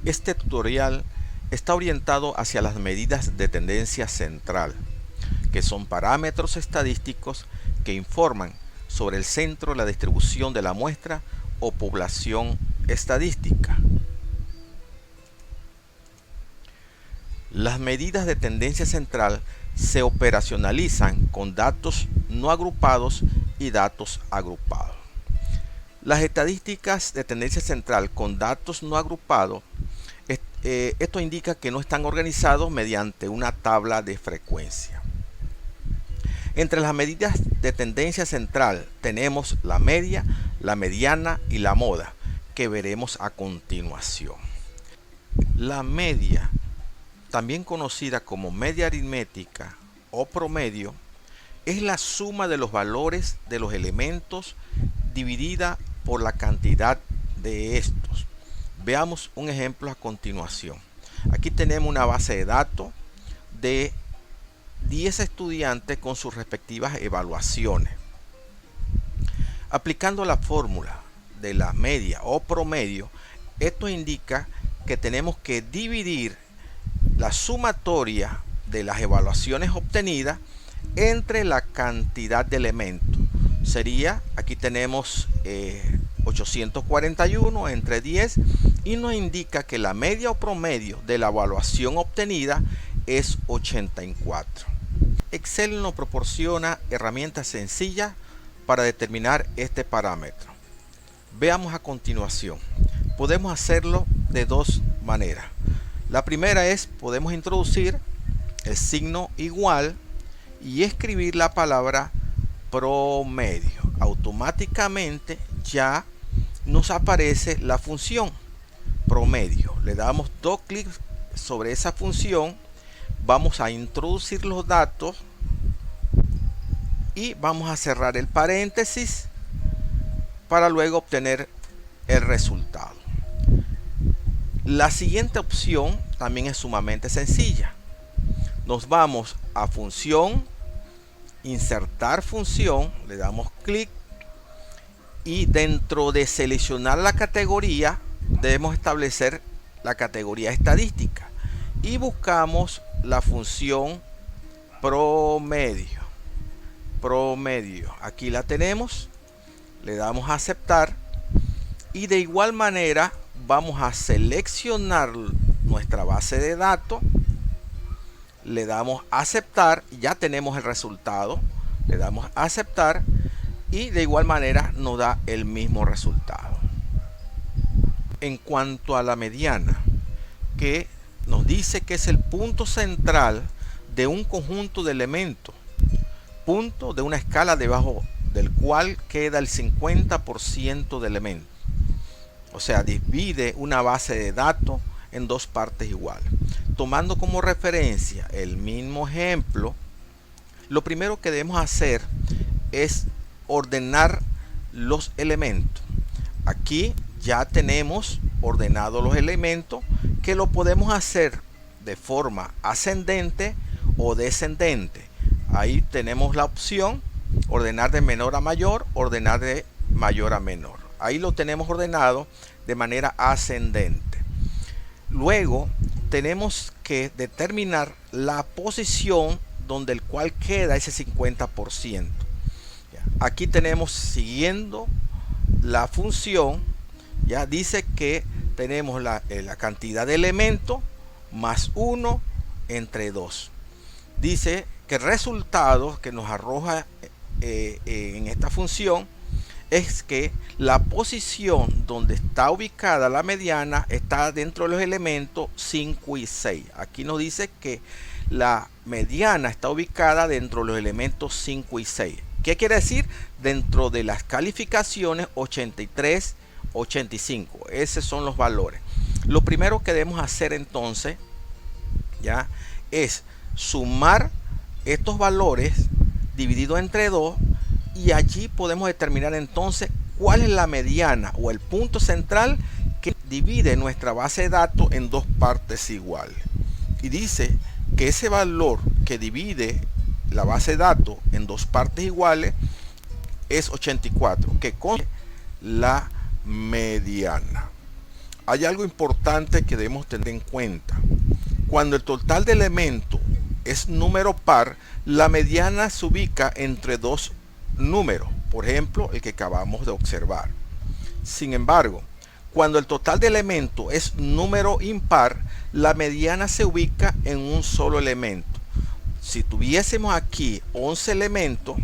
Este tutorial está orientado hacia las medidas de tendencia central, que son parámetros estadísticos que informan sobre el centro de la distribución de la muestra o población estadística. Las medidas de tendencia central se operacionalizan con datos no agrupados y datos agrupados. Las estadísticas de tendencia central con datos no agrupados, esto indica que no están organizados mediante una tabla de frecuencia. Entre las medidas de tendencia central tenemos la media, la mediana y la moda, que veremos a continuación. La media, también conocida como media aritmética o promedio, es la suma de los valores de los elementos dividida por la cantidad de estos. Veamos un ejemplo a continuación. Aquí tenemos una base de datos de 10 estudiantes con sus respectivas evaluaciones. Aplicando la fórmula de la media o promedio, esto indica que tenemos que dividir la sumatoria de las evaluaciones obtenidas entre la cantidad de elementos. Sería, aquí tenemos 841 entre 10 y nos indica que la media o promedio de la evaluación obtenida es 84. Excel nos proporciona herramientas sencillas para determinar este parámetro. Veamos a continuación. Podemos hacerlo de dos maneras. La primera es, podemos introducir el signo igual y escribir la palabra promedio. Automáticamente ya nos aparece la función promedio. Le damos dos clics sobre esa función, vamos a introducir los datos y vamos a cerrar el paréntesis para luego obtener el resultado. La siguiente opción también es sumamente sencilla. Nos vamos a función, insertar función, le damos clic y dentro de seleccionar la categoría debemos establecer la categoría estadística y buscamos la función promedio. Aquí la tenemos, le damos a aceptar y de igual manera vamos a seleccionar nuestra base de datos, le damos a aceptar y ya tenemos el resultado, le damos a aceptar y de igual manera nos da el mismo resultado. En cuanto a la mediana, que nos dice que es el punto central de un conjunto de elementos, punto de una escala debajo del cual queda el 50% de elementos. O sea, divide una base de datos en dos partes iguales. Tomando como referencia el mismo ejemplo, lo primero que debemos hacer es ordenar los elementos. Aquí ya tenemos ordenados los elementos, que lo podemos hacer de forma ascendente o descendente. Ahí tenemos la opción ordenar de menor a mayor, ordenar de mayor a menor. Ahí lo tenemos ordenado de manera ascendente. Luego tenemos que determinar la posición donde el cual queda ese 50%. Aquí tenemos, siguiendo la función, ya dice que tenemos la cantidad de elementos más 1 entre 2. Dice que el resultado que nos arroja en esta función es que la posición donde está ubicada la mediana está dentro de los elementos 5 y 6. Aquí nos dice que la mediana está ubicada dentro de los elementos 5 y 6. ¿Qué quiere decir? Dentro de las calificaciones 83, 85. Esos son los valores. Lo primero que debemos hacer entonces ya es sumar estos valores dividido entre 2 y allí podemos determinar entonces cuál es la mediana o el punto central que divide nuestra base de datos en dos partes iguales. Y dice que ese valor que divide la base de datos en dos partes iguales es 84, que con la mediana. Hay algo importante que debemos tener en cuenta. Cuando el total de elementos es número par, la mediana se ubica entre dos números, por ejemplo, el que acabamos de observar. Sin embargo, cuando el total de elementos es número impar, la mediana se ubica en un solo elemento. Si tuviésemos aquí 11 elementos,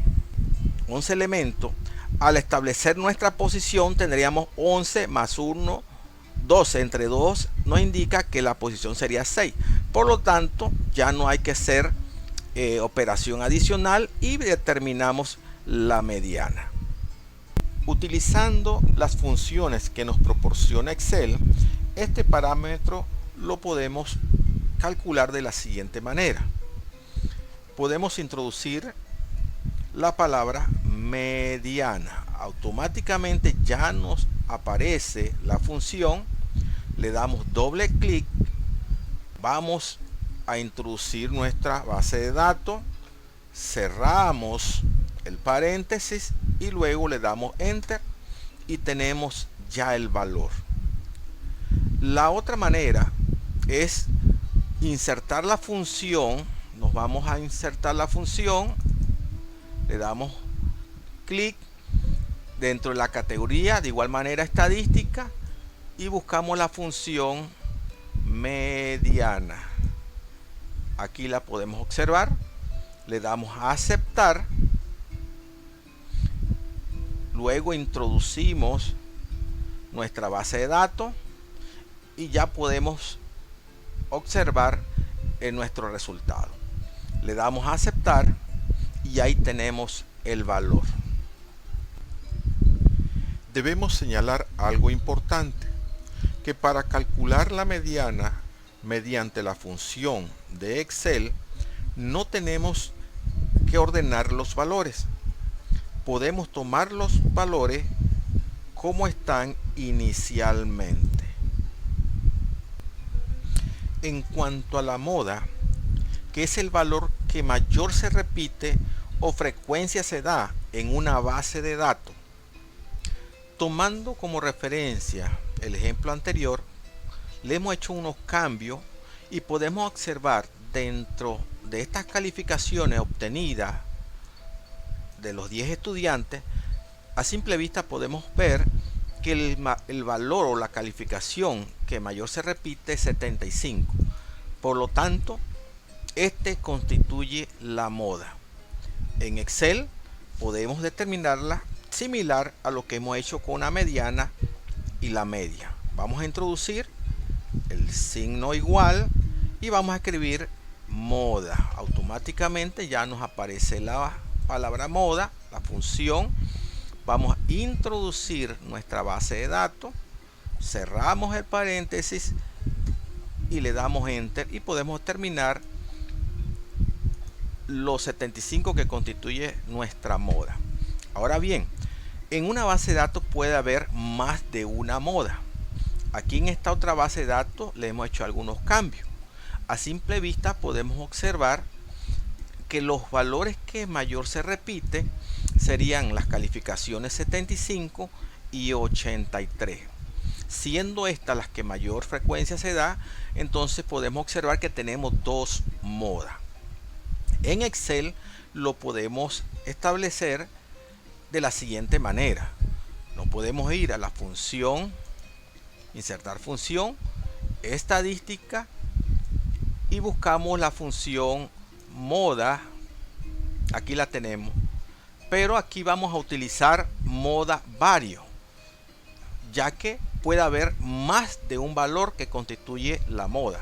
al establecer nuestra posición tendríamos 11 más 1, 12. Entre 2 nos indica que la posición sería 6. Por lo tanto, ya no hay que hacer operación adicional y determinamos la mediana. Utilizando las funciones que nos proporciona Excel, este parámetro lo podemos calcular de la siguiente manera. Podemos introducir la palabra mediana. Automáticamente ya nos aparece la función. Le damos doble clic. Vamos a introducir nuestra base de datos. Cerramos el paréntesis y luego le damos enter y tenemos ya el valor. La otra manera es insertar la función. Nos vamos a insertar la función, le damos clic dentro de la categoría, de igual manera estadística, y buscamos la función mediana. Aquí la podemos observar, le damos a aceptar, luego introducimos nuestra base de datos y ya podemos observar en nuestro resultado. Le damos a aceptar y ahí tenemos el valor. Debemos señalar algo importante, que para calcular la mediana mediante la función de Excel no tenemos que ordenar los valores. Podemos tomar los valores como están inicialmente. En cuanto a la moda, que es el valor que mayor se repite o frecuencia se da en una base de datos. Tomando como referencia el ejemplo anterior, le hemos hecho unos cambios y podemos observar dentro de estas calificaciones obtenidas de los 10 estudiantes, a simple vista podemos ver que el valor o la calificación que mayor se repite es 75. Por lo tanto, este constituye la moda. En Excel podemos determinarla similar a lo que hemos hecho con la mediana y la media. Vamos a introducir el signo igual y vamos a escribir moda. Automáticamente ya nos aparece la palabra moda, la función. Vamos a introducir nuestra base de datos, cerramos el paréntesis y le damos enter y podemos terminar los 75 que constituye nuestra moda. Ahora bien, en una base de datos puede haber más de una moda. Aquí en esta otra base de datos le hemos hecho algunos cambios. A simple vista podemos observar que los valores que mayor se repite serían las calificaciones 75 y 83. Siendo estas las que mayor frecuencia se da, entonces podemos observar que tenemos dos modas. En Excel lo podemos establecer de la siguiente manera. Nos podemos ir a la función, insertar función, estadística y buscamos la función moda. Aquí la tenemos, pero aquí vamos a utilizar moda vario, ya que puede haber más de un valor que constituye la moda.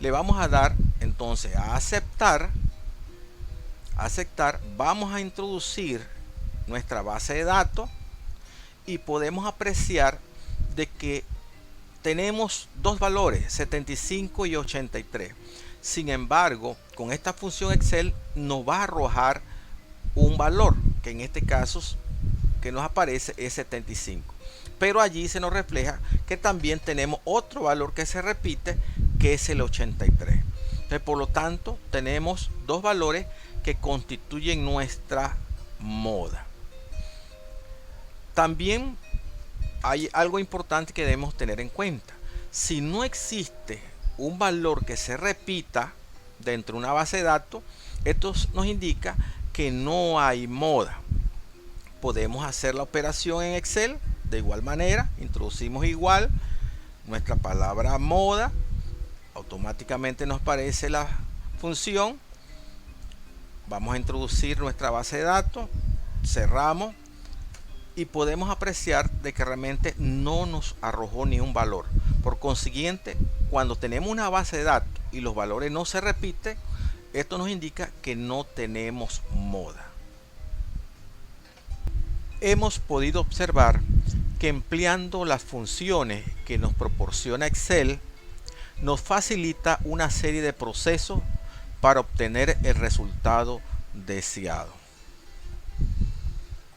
Le vamos a dar entonces a aceptar. Vamos a introducir nuestra base de datos y podemos apreciar de que tenemos dos valores, 75 y 83. Sin embargo, con esta función Excel nos va a arrojar un valor, que en este caso que nos aparece es 75. Pero allí se nos refleja que también tenemos otro valor que se repite, que es el 83. Entonces, por lo tanto, tenemos dos valores que constituyen nuestra moda. También hay algo importante que debemos tener en cuenta. Si no existe un valor que se repita dentro de una base de datos, esto nos indica que no hay moda. Podemos hacer la operación en Excel de igual manera, introducimos igual nuestra palabra moda, automáticamente nos aparece la función, vamos a introducir nuestra base de datos, cerramos y podemos apreciar de que realmente no nos arrojó ni un valor. Por consiguiente, cuando tenemos una base de datos y los valores no se repiten, esto nos indica que no tenemos moda. Hemos podido observar que empleando las funciones que nos proporciona Excel, nos facilita una serie de procesos para obtener el resultado deseado.